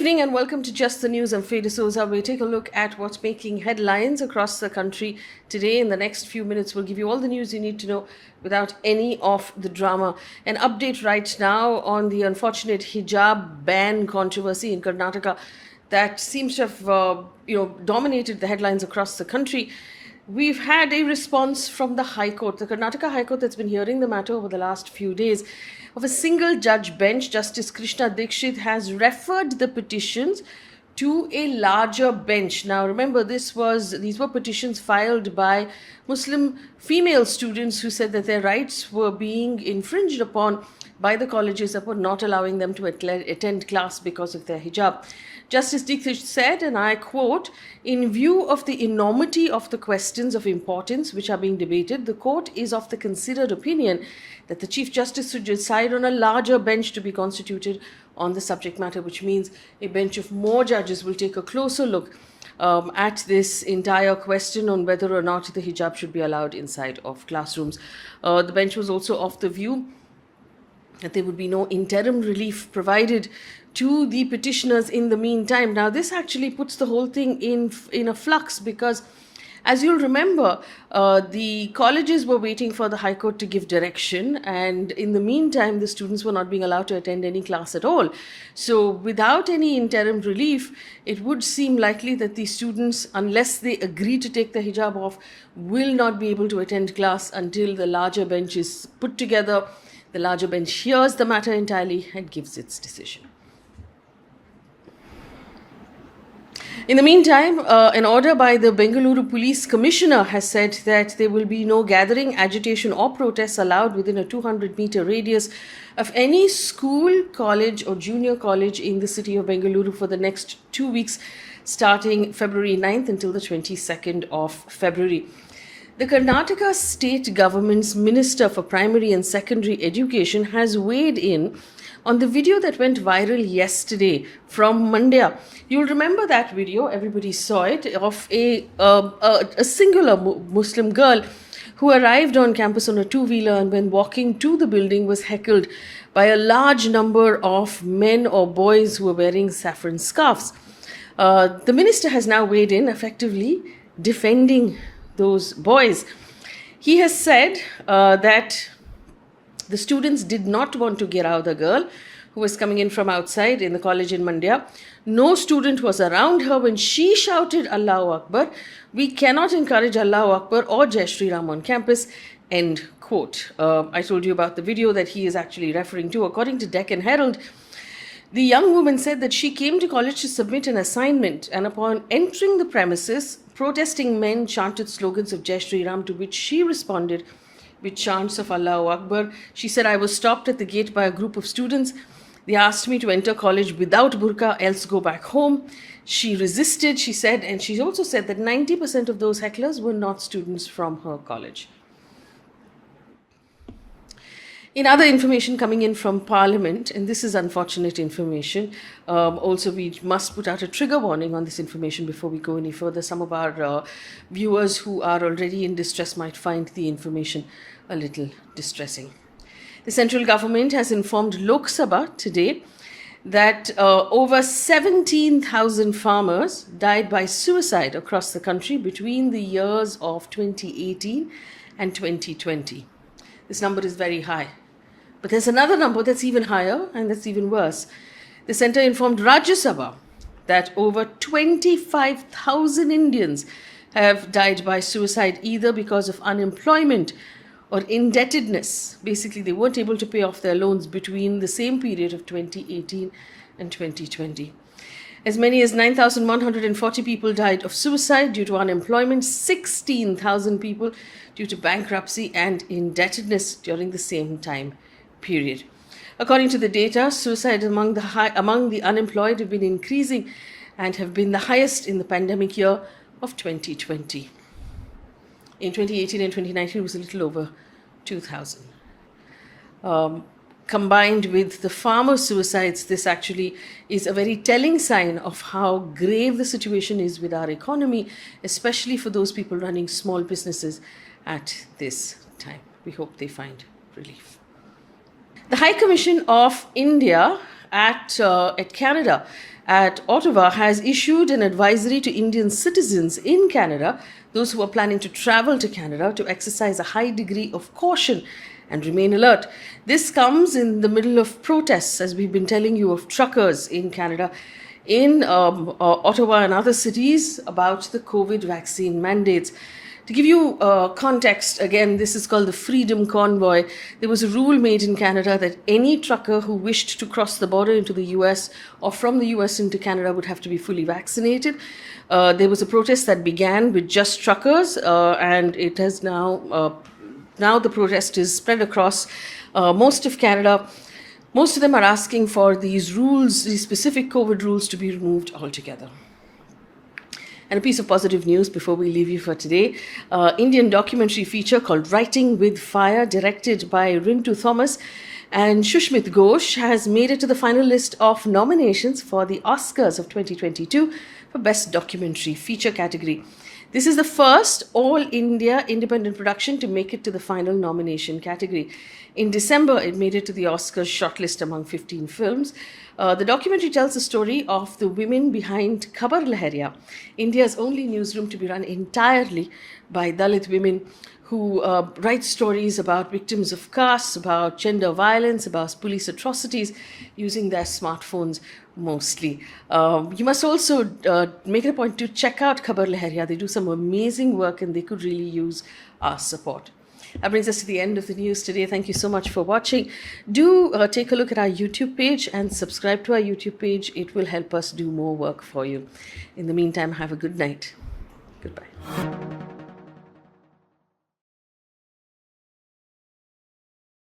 evening and welcome to Just the News. I'm Faye. We take a look at what's making headlines across the country today. In the next few minutes, we'll give you all the news you need to know without any of the drama. An update right now on the unfortunate hijab ban controversy in Karnataka that seems to have dominated the headlines across the country. We've had a response from the High Court, the Karnataka High Court that's been hearing the matter over the last few days. Of a single judge bench, Justice Krishna Dikshit has referred the petitions to a larger bench. Now remember, these were petitions filed by Muslim female students who said that their rights were being infringed upon by the colleges that were not allowing them to attend class because of their hijab. Justice Dikshit said, and I quote, "In view of the enormity of the questions of importance which are being debated, the court is of the considered opinion that the Chief Justice should decide on a larger bench to be constituted on the subject matter," which means a bench of more judges will take a closer look at this entire question on whether or not the hijab should be allowed inside of classrooms. The bench was also of the view that there would be no interim relief provided to the petitioners in the meantime. Now, this actually puts the whole thing in a flux because, as you'll remember, the colleges were waiting for the High Court to give direction, and in the meantime, the students were not being allowed to attend any class at all. So, without any interim relief, it would seem likely that the students, unless they agree to take the hijab off, will not be able to attend class until the larger bench is put together. The larger bench hears the matter entirely and gives its decision. In the meantime, an order by the Bengaluru Police Commissioner has said that there will be no gathering, agitation or protests allowed within a 200-meter radius of any school, college or junior college in the city of Bengaluru for the next 2 weeks, starting February 9th until the 22nd of February. The Karnataka state government's Minister for Primary and Secondary Education has weighed in on the video that went viral yesterday from Mandya. You'll remember that video, everybody saw it, of a singular Muslim girl who arrived on campus on a two-wheeler and when walking to the building was heckled by a large number of men or boys who were wearing saffron scarves. The minister has now weighed in, effectively defending those boys. He has said that the students did not want to get out the girl who was coming in from outside in the college in Mandya. No student was around her when she shouted Allahu Akbar. "We cannot encourage Allahu Akbar or Jai Shri Ram on campus." End quote. I told you about the video that he is actually referring to. According to Deccan Herald, the young woman said that she came to college to submit an assignment, and upon entering the premises, protesting men chanted slogans of Jai Shri Ram, to which she responded with chants of Allahu Akbar. She said, "I was stopped at the gate by a group of students. They asked me to enter college without burqa, else go back home." She resisted, she said, and she also said that 90% of those hecklers were not students from her college. In other information coming in from Parliament, and this is unfortunate information, also we must put out a trigger warning on this information before we go any further. Some of our viewers who are already in distress might find the information a little distressing. The central government has informed Lok Sabha today that over 17,000 farmers died by suicide across the country between the years of 2018 and 2020. This number is very high. But there's another number that's even higher and that's even worse. The centre informed Rajya Sabha that over 25,000 Indians have died by suicide either because of unemployment or indebtedness. Basically, they weren't able to pay off their loans between the same period of 2018 and 2020. As many as 9,140 people died of suicide due to unemployment, 16,000 people due to bankruptcy and indebtedness during the same time period. According to the data, suicide among the unemployed have been increasing and have been the highest in the pandemic year of 2020. In 2018 and 2019, it was a little over 2,000. Combined with the farmer suicides, this actually is a very telling sign of how grave the situation is with our economy, especially for those people running small businesses at this time. We hope they find relief. The High Commission of India at Canada at Ottawa has issued an advisory to Indian citizens in Canada, those who are planning to travel to Canada, to exercise a high degree of caution and remain alert. This comes in the middle of protests, as we've been telling you, of truckers in Canada, in Ottawa and other cities, about the COVID vaccine mandates. To give you context, again, this is called the Freedom Convoy. There was a rule made in Canada that any trucker who wished to cross the border into the US or from the US into Canada would have to be fully vaccinated. There was a protest that began with just truckers, and it has now the protest is spread across most of Canada. Most of them are asking for these rules, these specific COVID rules, to be removed altogether. And a piece of positive news before we leave you for today. Indian documentary feature called Writing with Fire, directed by Rintu Thomas and Shushmit Ghosh, has made it to the final list of nominations for the Oscars of 2022 for Best Documentary Feature category. This is the first all-India independent production to make it to the final nomination category. In December, it made it to the Oscars shortlist among 15 films. The documentary tells the story of the women behind Khabar Lahariya, India's only newsroom to be run entirely by Dalit women, who write stories about victims of caste, about gender violence, about police atrocities, using their smartphones mostly. You must also make it a point to check out Khabar Lahariya. They do some amazing work and they could really use our support. That brings us to the end of the news today. Thank you so much for watching. Do take a look at our YouTube page and subscribe to our YouTube page. It will help us do more work for you. In the meantime, have a good night. Goodbye.